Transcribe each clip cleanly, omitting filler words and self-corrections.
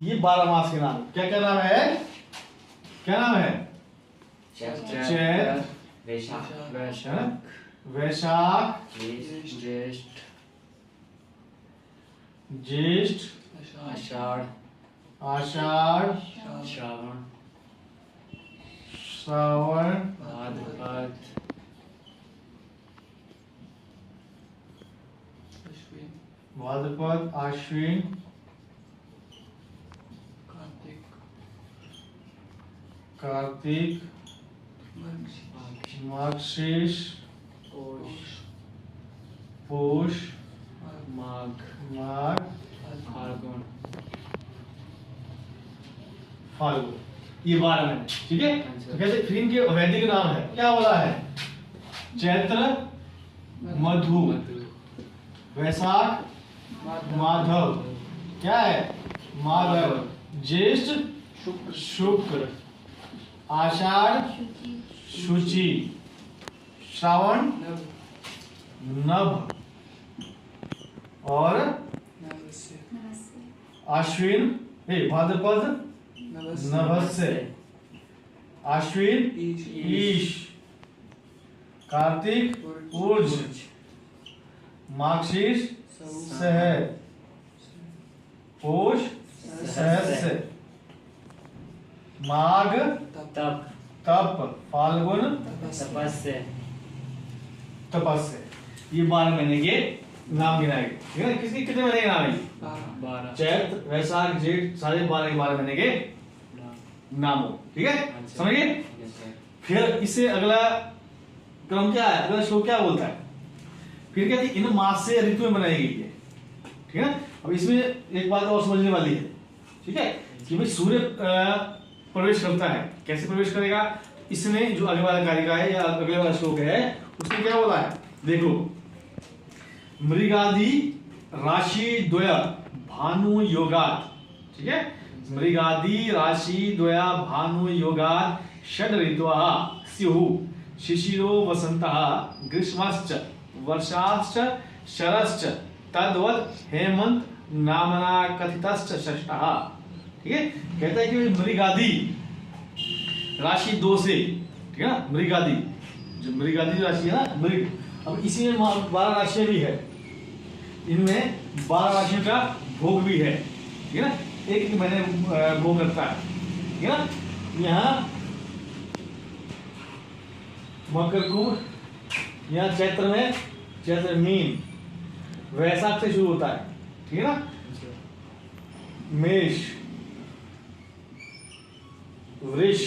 ये 12 मास के नाम। क्या क्या नाम है? क्या नाम है? चैत, वैशाख, ज्येष्ठ, आषाढ़, श्रावण, भाद्रपद, आश्विन, कार्तिक, मार्गशीर्ष, पौष, माघ, फाल्गुन। ये 12 महीने, ठीक है। तो कहते फिर इनके वैदिक नाम है, क्या बोला है? चैत्र, मधु, वैशाख, माधव, क्या है? माधव, ज्येष्ठ, शुक्र, आषाढ़, शुचि, श्रावण, नभ, और आश्विन, भाद्रपद, नभस्य, आश्विन, ईश, कार्तिक, ऊर्ज, मार्गशीर्ष, सहर, पौष, सहस्य, माघ, तप, फाल्गुन, तपस्य। ये 12 महीने के नाम गिनाए गए, ठीक है। किसके कितने महीने के नाम है? 12। चैत्र, वैशाख, जेठ, सारे 12 महीने के नाम हो, ठीक है। समझिए। फिर इससे अगला क्रम क्या है? अगला श्लोक क्या बोलता है? फिर कहते हैं इन मास से ऋतु में बनाई गई है, ठीक है। अब इसमें एक बात और समझने वाली है, ठीक है, कि भाई सूर्य प्रवेश करता है, कैसे प्रवेश करेगा? इसमें जो अगले वाला कारिका है या अगले वाला श्लोक है उसमें क्या बोला है? देखो, मृगादि राशि द्वय भानु योगात, ठीक है। मृगादि राशि द्वय भानु योगात षड ऋतवः स्युः शिशिरो वसन्तः ग्रीष्मश्च वर्षाश्च शरश्च तद्वत् हेमंत नामना कथितश्च षष्ठः, ठीक है। कहता है कि मृगादि राशि 2 से, ठीक है ना। मृगादि जो मृगादि राशि है ना, मृग। अब इसी में 12 राशियां भी है, इनमें 12 राशियों का भोग भी है, ठीक है ना। एक महीने भोग रखता है, ठीक है ना। यहाँ मकर कुंभ, यहाँ चैत्र में चैत्र मीन, वैशाख से शुरू होता है, ठीक है ना। मेष, वृष,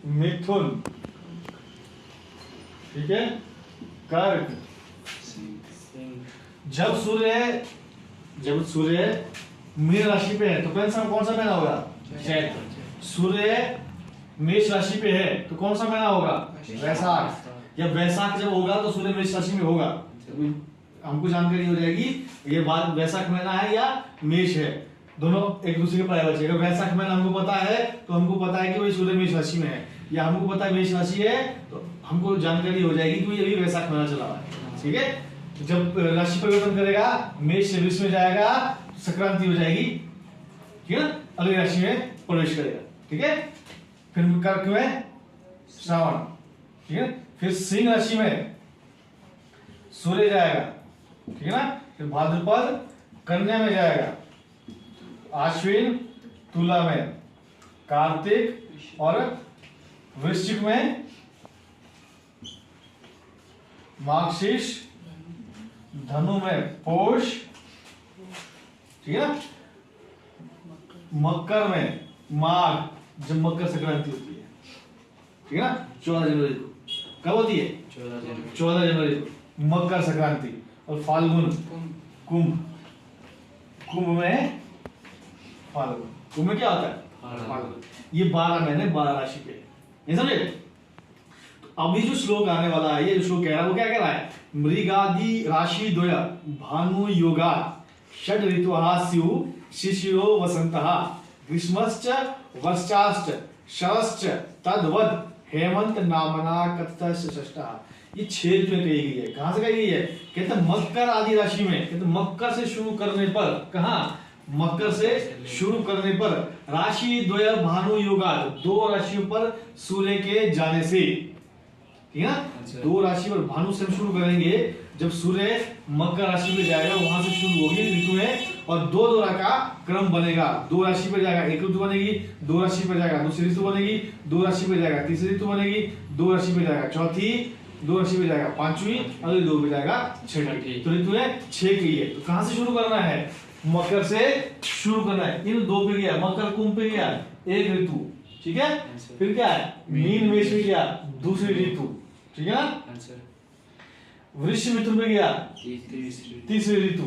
मिथुन, ठीक है, कर्क। जब सूर्य मीन राशि पे है तो कौन सा महीना होगा? चैत्र। सूर्य मेष राशि पे है तो कौन सा महीना होगा? वैशाख। या वैशाख जब होगा तो सूर्य मेष राशि में होगा, हमको जानकारी हो जाएगी ये बात वैशाख महीना है या मेष है, दोनों एक दूसरे के पराये बचे। अगर वैशाख महीना हमको पता है तो हमको पता है कि वही सूर्य मेष राशि में है, या हमको पता है मेष राशि है तो हमको जानकारी हो जाएगी कि ये वैशाख महीना चला हुआ है, ठीक है। जब राशि परिवर्तन करेगा, मेष से वृष में जाएगा, संक्रांति हो जाएगी, ठीक है ना, अगली राशि में प्रवेश करेगा, ठीक है। फिर कर्क में श्रावण, ठीक है। फिर सिंह राशि में सूर्य जाएगा, ठीक है ना। फिर भाद्रपद कन्या में जाएगा, आश्विन तुला में, कार्तिक और वृश्चिक में, मार्गशीर्ष धनु में, पौष, ठीक है ना। मकर में माघ, जब मकर संक्रांति होती है, ठीक है ना, 14 जनवरी को। कब होती है? 14 जनवरी को मकर संक्रांति। और फाल्गुन कुंभ, कुंभ में फाल्गुन, कुंभ में क्या होता है? फाल्गुन। ये 12 महीने 12 राशि के, ये समझे। अभी जो श्लोक आने वाला है, ये जो श्लोक कह रहा है वो क्या कह रहा है? मृगादि राशि द्वय भानु योगात् षड ऋतवः स्युः शिशिरो वसन्तः ग्रीष्मश्च वर्षाश्च शरश्च तद्वत् हेमंत नामना कथितश्च षष्ठः। ये 6 ऋतुएं कही गई है। कहां से कही गई है? कहते हैं मकर आदि राशि में, कहते मकर से शुरू करने पर, कहां? मकर से शुरू करने पर राशि द्वय भानु योगाद, 2 राशियों पर सूर्य के जाने से, ठीक है ना? 2 राशि पर भानु से हम शुरू करेंगे, जब सूर्य मकर राशि में जाएगा वहां से शुरू होगी ऋतुएं, और 2 द्वारा का क्रम बनेगा। 2 राशि पर जाएगा एक ऋतु बनेगी, 2 राशि पर जाएगा दूसरी ऋतु बनेगी, 2 राशि पर जाएगा तीसरी ऋतु बनेगी, 2 राशि पर जाएगा चौथी, 2 राशि पर जाएगा पांचवी, अगली 2 पर जाएगा छठी। तो ऋतुएं 6 की है। तो कहां से शुरू करना है? मकर से शुरू करना है। इन 2 पे गया, मकर कुंभ पे गया एक ऋतु, ठीक है? फिर क्या है? मीन मेष में गया दूसरी ऋतु, ठीक है ना? वृश्चिक मिथुन पे गया तीसरी ऋतु,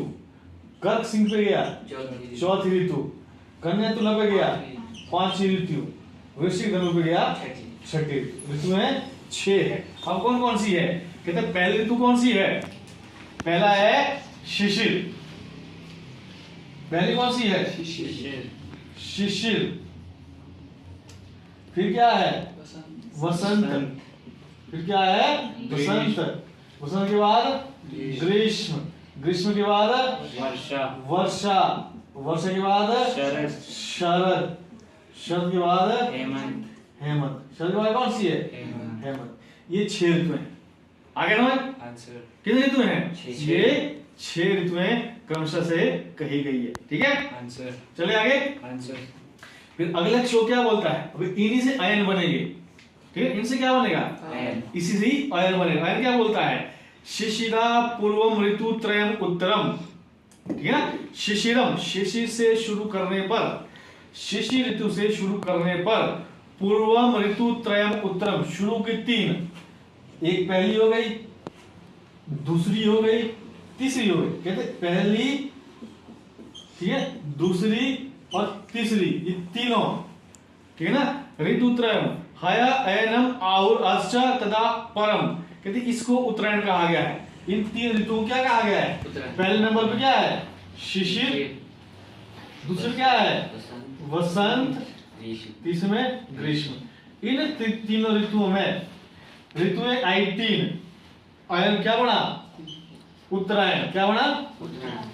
कर्क सिंह पे गया चौथी ऋतु, कन्या तुला पे गया पांचवी ऋतु, वृश्चिक धनु पे गया छठी ऋतु। ऋतु में 6 है। अब कौन कौन सी है? कहते हैं पहली ऋतु कौन सी है? पहला है शिशिर। पहली कौन सी है? शिशिर। फिर क्या है? वसंत। फिर क्या है? वसंत। वसंत के बाद ग्रीष्म। ग्रीष्म के बाद वर्षा। वर्षा के बाद शरद। शरद के बाद हेमंत। शरद के बाद कौन सी है? हेमंत। ये 6 ऋतुएं। आगे ना कितनी ऋतुएं हैं? ये 6 ऋतुएं क्रमशः से कही गई है, ठीक है? चले आगे। फिर अगला शो क्या बोलता है? अभी इन्हीं से अयन बनेंगे, ठीक है? इनसे क्या बनेगा? इसी से ही अयन बनेगा। अयन क्या बोलता है? शिशिरा पूर्वम ऋतु त्रयम उत्तरम, ठीक है ना? शिशिरम, शिशिर से शुरू करने पर, शिशिर ऋतु से शुरू करने पर पूर्वम ऋतु त्रयम उत्तरम, शुरू की 3, एक पहली हो गई, दूसरी हो गई, तीसरी हो गई। कहते पहली, ठीक है, दूसरी और तीसरी, ये तीनों, ठीक है ना? ऋतुत्रयम हया अयनम आहुर अस्च तदा परम, कहते इसको उत्तरायण कहा गया है। इन 3 ऋतुओं क्या कहा गया है? पहले नंबर पे क्या है? शिशिर, दूसरे क्या है? वसंत, तीसरे में ग्रीष्म। इन तीनों ऋतुओं में ऋतुएं आई 3, अयन क्या बना? उत्तरायण। क्या बना?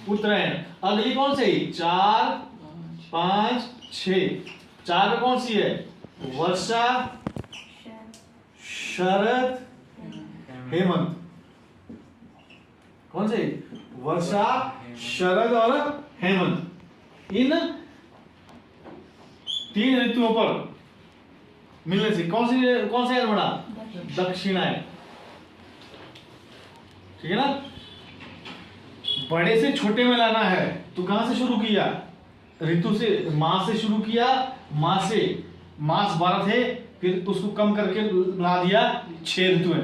उत्तरायण। अगली कौन सी? 4, 5, 6। 4 में कौन सी है? वर्षा, शरद, हेमंत। कौन सी? वर्षा, शरद और हेमंत। इन 3 ऋतुओं पर मिलने से कौन सा अयन बना? दक्षिणायन, ठीक है ना? बड़े से छोटे में लाना है तो कहां से शुरू किया? ऋतु से, मास से शुरू किया। मास 12 थे, फिर उसको कम करके बना दिया 6 ऋतुएं।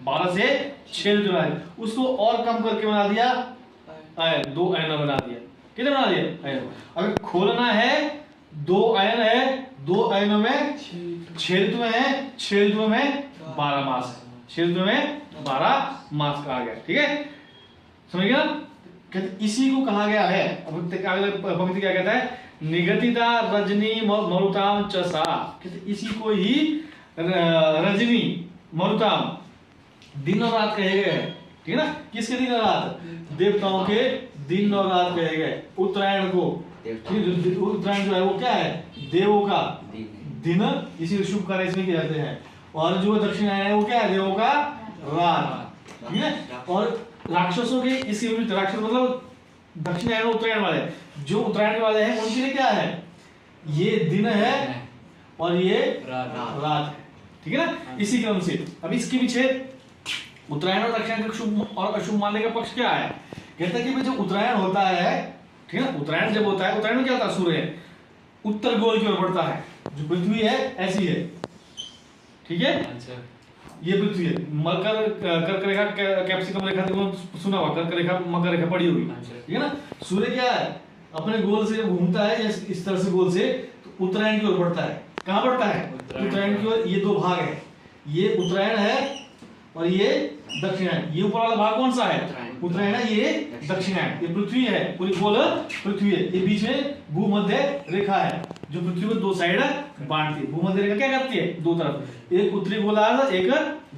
12 से 6 ऋतु बना दिया, उसको और कम करके बना दिया 2 अयन बना दिया। कितने बना दिया? अयन। अगर खोलना है 2 अयन है, 2 अयनों में 6 ऋतुएं हैं, 6 ऋतुओं में 12 मास, 6 ऋतुओं में 12 मास कहा गया, ठीक है? समझ गया? कहते इसी को कहा गया है। अब पंक्ति क्या कहता है? निगतिता रजनी मरुताम चसा, कहते इसी को ही रजनी मरुताम दिन और रात कहे गए, ठीक है ना? किसके दिन और रात? देवताओं के दिन और रात कहे गए। उत्तरायण को, उत्तरायण जो है वो क्या है? देवों का दिन, इसी शुभ कार्य इसमें किए जाते हैं। और जो दक्षिणायन है वो क्या है? देवों का रात, ठीक है? और राक्षसों के इसी विरुद्ध, राक्षस मतलब दक्षिणायन उत्तरायण वाले, जो उत्तरायण वाले हैं उनके लिए क्या है? ये दिन है और ये रात है, ठीक है ना? इसी क्रम से अब इसके पीछे उत्तरायण और दक्षिणायन का शुभ और अशुभ मानने का पक्ष क्या है? कहता है कि जो उत्तरायण होता है, ठीक है ना? उत्तरायण जब होता है, उत्तरायण में क्या होता है? सूर्य उत्तर गोल की ओर बढ़ता है, जो पृथ्वी है ऐसी है, ठीक है? ये पृथ्वी है। मकर कर्क रेखा, कैप्सिकम रेखा सुना हुआ, कर्क रेखा मकर रेखा पड़ी हुई, ठीक है ना? सूर्य क्या है? अपने गोल से घूमता है इस तरह से गोल से, तो उत्तरायण की ओर बढ़ता है। कहां बढ़ता है? उत्तरायण की ओर। ये 2 भाग है, ये उत्तरायण है और ये दक्षिणायन। ये ऊपर वाला भाग कौन सा है? उत्तरायण है, ये दक्षिणायन। ये पृथ्वी है, पूरी गोल पृथ्वी है, ये बीच में भूमध्य रेखा है जो पृथ्वी को दो साइड बांटती है। भूमध्य रेखा क्या करती है? दो तरफ, एक उत्तरी गोलार्ध, एक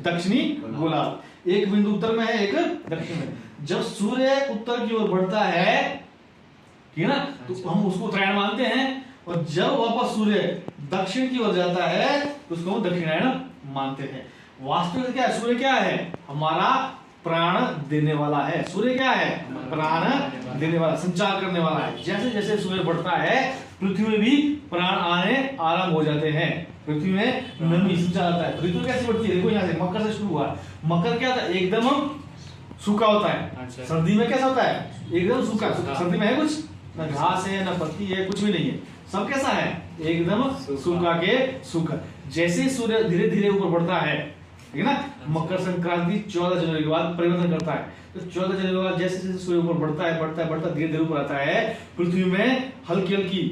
दक्षिणी गोलार्ध। एक बिंदु उत्तर में है, एक दक्षिण में। जब सूर्य उत्तर की ओर बढ़ता है, ठीक है ना, तो हम उसको उत्तरायण मानते हैं, और जब वापस सूर्य दक्षिण की ओर जाता है तो उसको हम दक्षिणायन मानते हैं। वास्तविक क्या है? सूर्य क्या है? हमारा प्राण देने वाला है। सूर्य क्या है? प्राण देने वाला, संचार करने वाला है। जैसे जैसे सूर्य बढ़ता है, पृथ्वी में भी प्राण आने आरंभ हो जाते हैं। पृथ्वी में नमी, संचार आता है। ऋतु कैसे बढ़ती है? देखो यहाँ से मकर से शुरू हुआ। मकर क्या होता है? एकदम सूखा होता है। सर्दी में कैसा होता है? एकदम सूखा। सर्दी में है कुछ ना, घास है ना पत्ती है, कुछ भी नहीं है, सब कैसा है? एकदम सूखा के सूखा। जैसे सूर्य धीरे धीरे ऊपर बढ़ता है, ठीक है ना, मकर संक्रांति 14 जनवरी के बाद परिवर्तन करता है। तो 14 जनवरी के बाद जैसे जैसे सूर्य ऊपर बढ़ता है धीरे धीरे ऊपर आता है, पृथ्वी में हल्की हल्की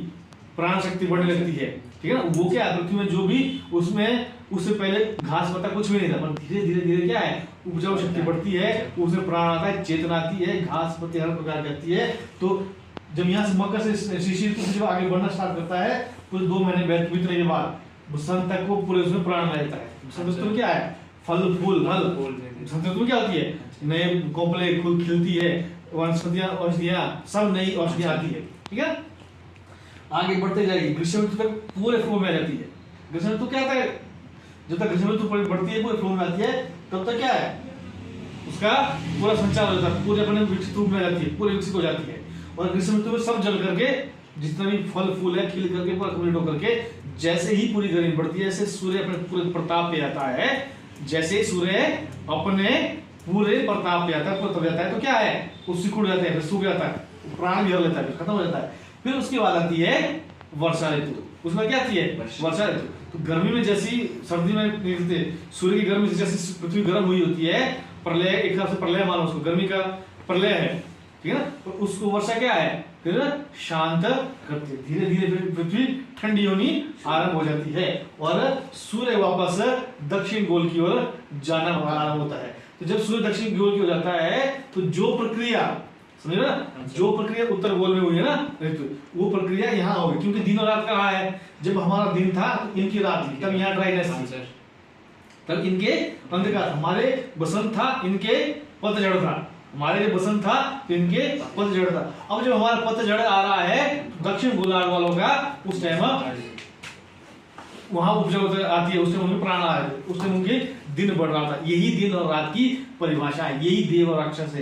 प्राण शक्ति बढ़ने लगती है, ठीक है ना। वो क्या है? पृथ्वी में जो भी उसमें उससे पहले घास पत्ता कुछ भी नहीं था, पर धीरे धीरे धीरे क्या है? उपजाऊ शक्ति बढ़ती है, उसमें प्राण आता है, चेतना आती है, घास पत्ती हर प्रकार की आती है। तो जब यहाँ से मकर से शिशिर जब आगे बढ़ना स्टार्ट करता है, तो 2 महीने बीतने के बाद बसंत तक को पूरे उसमें प्राण आ जाता है। बसंत ऋतु क्या है? फल फूल फल। बसंत ऋतु क्या होती है? नए कोपले फूल खिलती है, वनस्पतियां औषधियां सब नई औषधियां आती है, ठीक है। आगे बढ़ते जाएगी, ग्रीष्म ऋतु तक पूरे फ्लो में आ जाती है। ग्रीष्म ऋतु क्या होता है? जब तक ग्रीष्म ऋतु बढ़ती है, पूरे फ्लो में आती है, तब तक क्या है? उसका पूरा संचार हो जाता है, पूरे अपने विकसित रूप में आ जाती है, पूरे विकसित हो जाती है। और ग्रीष्म ऋतु में सब जल करके, जितना भी फल फूल है, खिल करके पूरा कंप्लीट होकर के, जैसे ही पूरी गर्मी बढ़ती है, जैसे सूर्य अपने पूरे प्रताप पे आता है, जैसे सूर्य अपने पूरे प्रताप पे आता है, पूरा तब जाता है, तो क्या है? वो सिकुड़ जाता है, सूख जाता है, प्राण भी हर लेता है, खत्म हो जाता है। फिर उसके बाद आती है वर्षा ऋतु। उसमें क्या आती है? वर्षा ऋतु। तो गर्मी में जैसी सर्दी में सूर्य की गर्मी से जैसे पृथ्वी गर्म हुई होती है, प्रलय, एक तरह से प्रलय मानो उसको, गर्मी का प्रलय है, ठीक है ना। तो उसको वर्षा क्या है? फिर शांत करती है, धीरे धीरे फिर पृथ्वी ठंडी होनी आरंभ हो जाती है, और सूर्य वापस दक्षिण गोल की ओर जाना आरंभ होता है। तो जब सूर्य दक्षिण गोल की ओर जाता है, तो जो प्रक्रिया, समझे ना, जो प्रक्रिया उत्तर गोल में हुई है ना ऋतु, वो प्रक्रिया यहाँ होगी, क्योंकि दिन और रात कहाँ है? जब हमारा दिन था तो इनकी रात थी, तब यहाँ ड्राइनेस थी, तब इनके अंधकार, हमारे बसंत था, इनके पतझड़ था, हमारे लिए बसंत था तो इनके पतझड़ था। अब जब हमारा पतझड़ आ रहा है, दक्षिण गोलार्ध वालों का, उस टाइम वहां उपजाऊ आती है, उस टाइम उनके प्राण आ रहे थे, उस टाइम उनके दिन बढ़ रहा था। यही दिन और रात की परिभाषा है, यही देव और राक्षस है।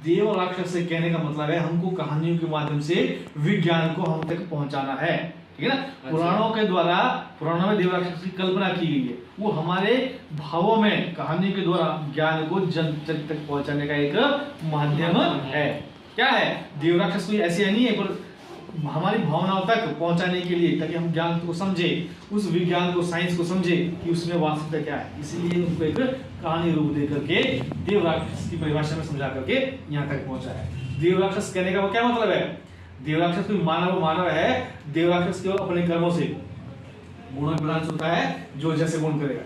देव और राक्षस से कहने का मतलब है, हमको कहानियों के माध्यम से विज्ञान को हम तक पहुंचाना है, ठीक है ना। पुराणों के द्वारा, पुराणों में देव राक्षस की कल्पना की गई है, वो हमारे भावों में कहानियों के द्वारा ज्ञान को जन तक पहुंचाने का एक माध्यम है। क्या है? देव राक्षस कोई ऐसे नहीं है, पर हमारी भावनाओं तक पहुंचाने के लिए, ताकि हम ज्ञान को समझे, उस विज्ञान को, साइंस को समझे कि उसमें वास्तविकता क्या है। इसीलिए उनको एक कहानी रूप दे करके देव राक्षस की परिभाषा में समझा करके यहाँ तक पहुंचा है। देव राक्षस कहने का क्या मतलब है? देव राक्षस कोई मानव है, देव राक्षस केवल अपने कर्मों से गुणों में विनाश होता है, जो जैसे गुण करेगा।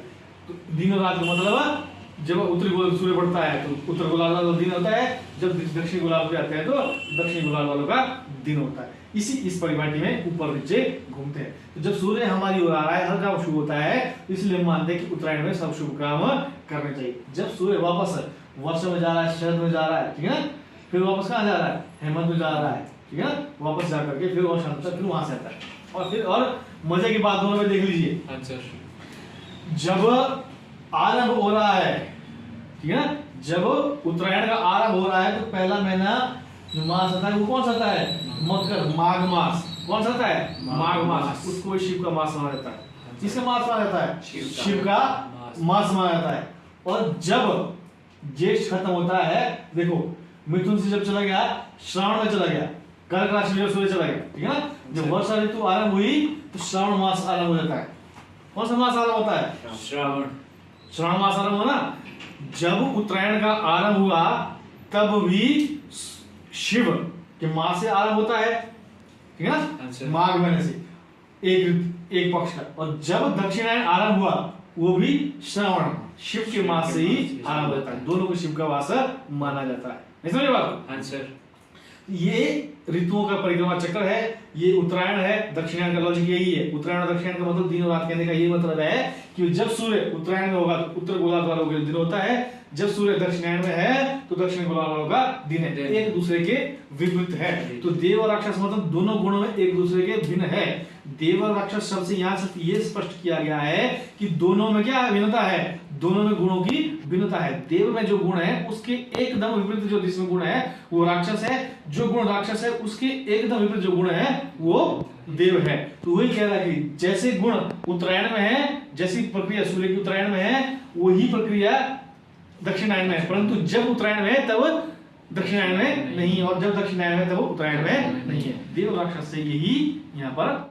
तो दिन और रात का मतलब, जब उत्तरी गोलार्ध सूर्य बढ़ता है तो उत्तर गोलार्ध वालों का दिन होता है, जब दक्षिण गोलार्ध पे आते हैं तो दक्षिण गोलार्ध वालों का दिन होता है। इस परिपाटी में ऊपर नीचे घूमते हैं। तो जब सूर्य हमारी ओर आ रहा है, हर काम शुभ होता है, इसलिए हम मानते हैं कि उत्तरायण में सब शुभ काम करने चाहिए। जब सूर्य वापस वर्षा में जा रहा है, शरद में जा रहा है, ठीक है ना, फिर वापस कहाँ जा रहा है? हेमंत में जा रहा है, ठीक है ना, वापस जा करके फिर और शांत, फिर वहां से आता है। और फिर और मजे की बात दोनों में देख लीजिए, जब आरंभ हो रहा है, ठीक है ना, जब उत्तरायण का आरंभ हो रहा है, तो पहला महीना जो मास आता है, वो कौन सा आता है? मकर, माघ मास। कौन सा आता है? माघ मास। उसको शिव का मास माना जाता है। किसका मास माना जाता है? शिव का मास माना जाता है। और जब ज्येष्ठ खत्म होता है, देखो मिथुन से जब चला गया, श्रावण में चला गया, कर्क राशि में सूर्य चला गया, ठीक है ना, जब वर्षा ऋतु आरंभ हुई तो श्रावण मास आरंभ हो जाता है। कौन सा मास आरंभ होता है? श्रावण मास आरंभ हुआ ना। जब उत्तरायण का आरंभ हुआ, तब भी शिव के मास से आरंभ होता है, ठीक है ना, माघ महीने से एक पक्ष का। और जब दक्षिणायन आरंभ हुआ, वो भी श्रावण शिव के मास से ही आरंभ होता है। दोनों को शिव का वास माना जाता है। नहीं समझे बात? हाँ सर। ये ऋतुओं का परिक्रमा चक्र है, ये उत्तरायण है, दक्षिणायन का लॉजिक यही है। उत्तरायण और दक्षिणायन का मतलब दिन और रात कहने का ये मतलब है कि जब सूर्य उत्तरायण में होगा तो उत्तर गोलार्ध वालों का दिन होता है, जब सूर्य दक्षिणायन में है तो दक्षिण गोलार्ध वालों का दिन है, एक दूसरे के विपरीत है। तो देव और राक्षस मतलब दोनों गुणों में एक दूसरे के भिन्न है। देव और राक्षस शब्द से यहाँ से ये स्पष्ट किया गया है कि दोनों में क्या भिन्नता है, दोनों में गुणों की भिन्नता है। देव में जो गुण है उसके एकदम विपरीत जो जिसमें गुण है वो राक्षस है, जो गुण राक्षस है उसके एकदम विपरीत जो गुण है वो देव है। तो वही कह रहा है कि जैसे गुण उत्तरायण में है, जैसी प्रक्रिया सूर्य की उत्तरायण में है वही प्रक्रिया दक्षिणायन में है, परंतु जब उत्तरायण में है तब दक्षिणायन में नहीं, और जब दक्षिणायन में तब उत्तरायण में नहीं है। देव राक्षस से यही यहाँ पर